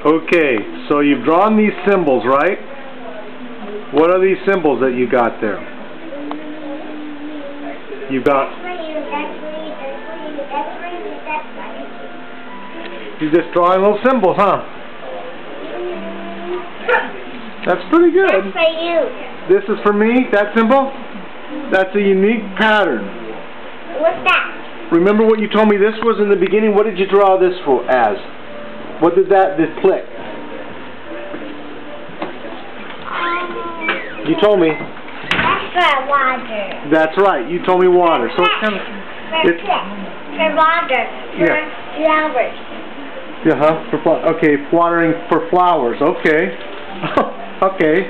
Okay, so you've drawn these symbols, right? What are these symbols that you got there? You got... You're just drawing little symbols, huh? That's pretty good. That's for you. This is for me, that symbol? That's a unique pattern. What's that? Remember what you told me this was in the beginning? What did you draw this for as? What did this click? You told me. That's for water. That's right. You told me water. So it's kind of... For water. For flowers. Okay, watering for flowers. Okay. Okay.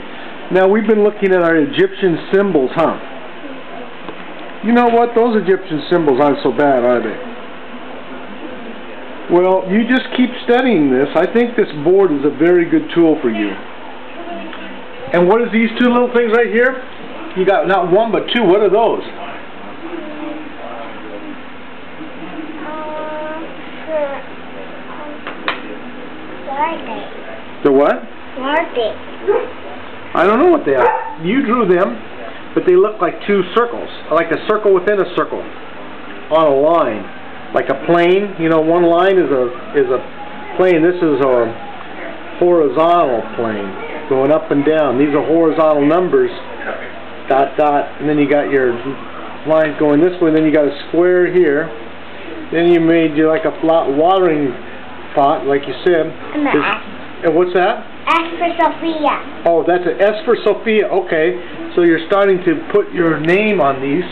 Now we've been looking at our Egyptian symbols, huh? You know what? Those Egyptian symbols aren't so bad, are they? Well, you just keep studying this. I think this board is a very good tool for you. And what is these two little things right here? You got not one but two. What are those? The what? I don't know what they are. You drew them, but they look like two circles, like a circle within a circle, on a line, like a plane. You know, one line is a plane. This is a horizontal plane going up and down. These are horizontal numbers, dot dot, and then you got your lines going this way. Then you got a square here. Then you made like a flat watering pot, like you said. And what's that? S for Sophia. Oh, that's an S for Sophia. Okay, so you're starting to put your name on these.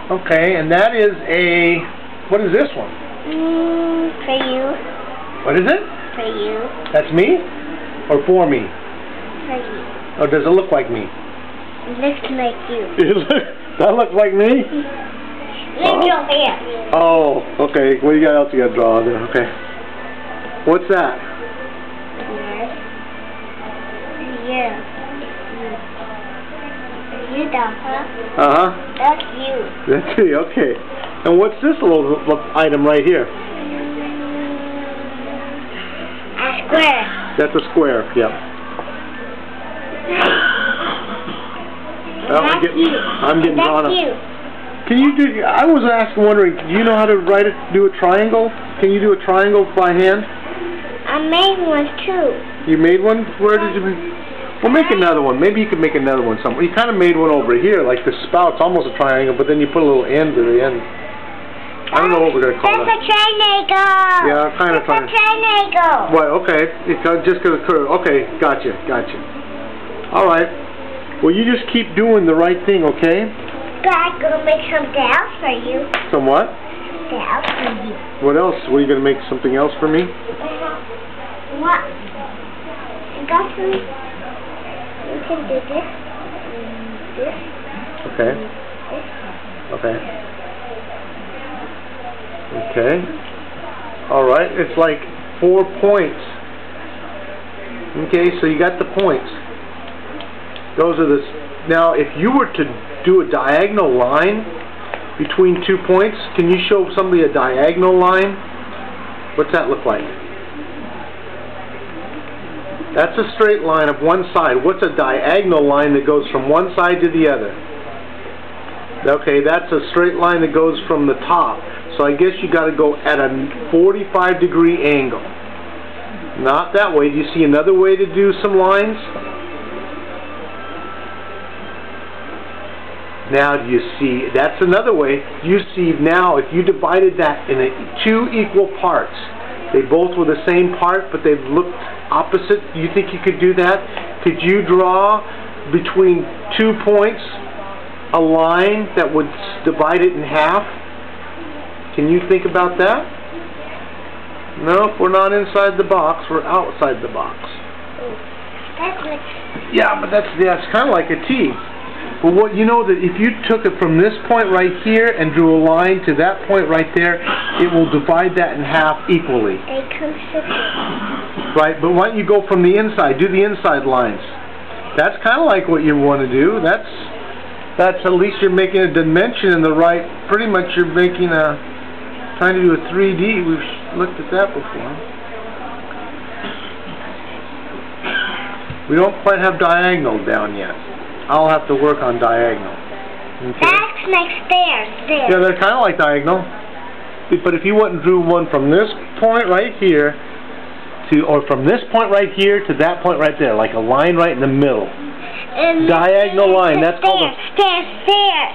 Okay, and that is a... What is this one? For you. What is it? For you. That's me? Or for me? For you. Or does it look like me? It looks like you. That looks like me? Look your hair. Oh, okay. What do you got else you got to draw there? Okay. What's that? You. You, Dapper. Uh-huh. That's you. That's me, okay. And what's this little item right here? A square. That's a square, yeah. Well, I'm getting drawn up. Can you do... I was wondering, do you know how to do a triangle? Can you do a triangle by hand? I made one too. You made one? Where did you make... Well, make another one. Maybe you could make another one somewhere. You kind of made one over here, like the spout's almost a triangle, but then you put a little end to the end. I don't know what we're going to call that. That's a triangle. Yeah, kind of triangle. That's a triangle. What? Okay. It's just going to curve. Okay, gotcha. All right. Well, you just keep doing the right thing, okay? But I'm going to make something else for you. Some what? Something else for you. What else? Were you going to make something else for me? What? You got some... You can do this. This. Okay. Okay. Okay. All right. It's like 4 points. Okay, so you got the points. Those are the... Now, if you were to do a diagonal line between 2 points, can you show somebody a diagonal line? What's that look like? That's a straight line of one side. What's a diagonal line that goes from one side to the other? Okay, that's a straight line that goes from the top. So I guess you got to go at a 45-degree angle. Not that way. Do you see another way to do some lines? Now do you see, that's another way. You see now, if you divided that in 2 equal parts, they both were the same part, but they've looked opposite. Do you think you could do that? Could you draw between 2 points a line that would divide it in half? Can you think about that? No, we're not inside the box. We're outside the box. Yeah, but that's kind of like a T. But what you know that if you took it from this point right here and drew a line to that point right there, it will divide that in half equally. Right, but why don't you go from the inside? Do the inside lines. That's kind of like what you want to do. That's at least you're making a dimension in the right. Pretty much you're making trying to do a 3D. We've looked at that before. We don't quite have diagonal down yet. I'll have to work on diagonal. Okay. That's next there. Yeah, they're kind of like diagonal. But if you went and drew one from this point right here to, or from this point right here to that point right there, like a line right in the middle. Diagonal line. That's called a... There.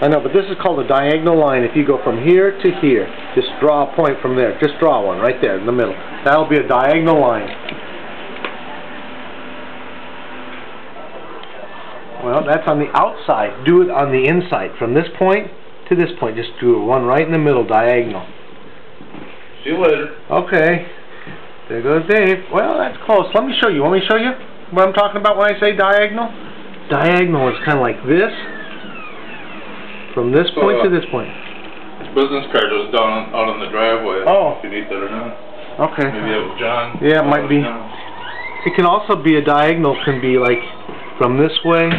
I know, but this is called a diagonal line. If you go from here to here, just draw a point from there. Just draw one right there in the middle. That'll be a diagonal line. Well, that's on the outside. Do it on the inside. From this point to this point, just do one right in the middle, diagonal. See you later. Okay. There goes Dave. Well, that's close. Let me show you. Want me to show you what I'm talking about when I say diagonal? Diagonal is kind of like this. From this point to this point. This business card was down out on the driveway. Oh. If you need that or not. Okay. Maybe it was John. Yeah, it might be. It can also be a diagonal. Can be like from this way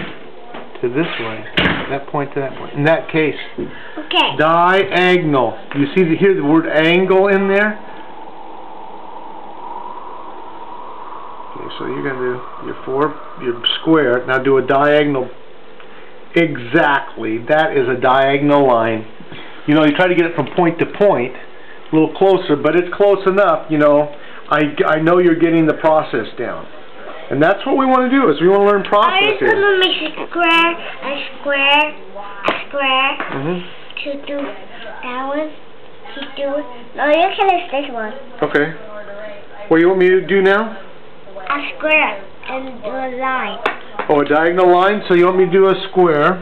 to this way. That point to that point. In that case. Okay. Diagonal. You see here the word angle in there? Okay, so you're going to do your square. Now do a diagonal. Exactly. That is a diagonal line. You know, you try to get it from point to point, a little closer, but it's close enough, you know. I know you're getting the process down. And that's what we want to do, is we want to learn process here. I'm going to make a square, to do that one, to do, no, you can list this one. Okay. What do you want me to do now? A square, and do a line. Oh, a diagonal line? So you want me to do a square,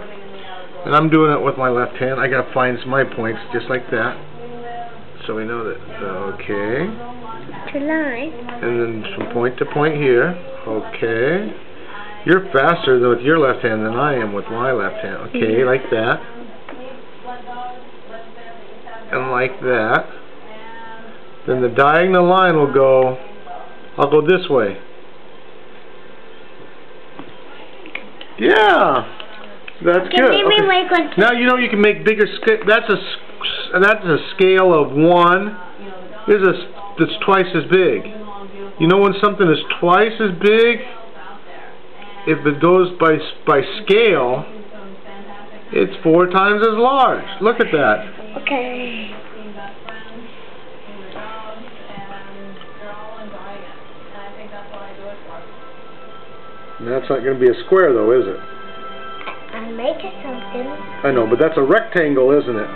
and I'm doing it with my left hand. I got to find my points, just like that. So we know that, okay. To line. And then from point to point here. Okay. You're faster with your left hand than I am with my left hand. Okay, like that. And like that. Then the diagonal line will go, I'll go this way. Yeah. That's good. Okay. Now you know you can make bigger scale. That's a scale of 1. That's twice as big. You know when something is twice as big, if it goes by scale, it's 4 times as large. Look at that. Okay. That's not going to be a square though, is it? I'm making something. I know, but that's a rectangle, isn't it?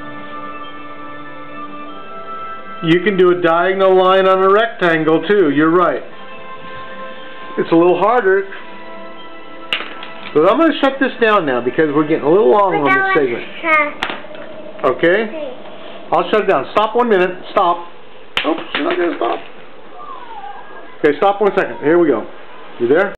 You can do a diagonal line on a rectangle too, you're right. It's a little harder. But I'm going to shut this down now because we're getting a little long on this segment. Okay? I'll shut it down. Stop 1 minute. Stop. Oops, you're not going to stop. Okay, stop 1 second. Here we go. You there?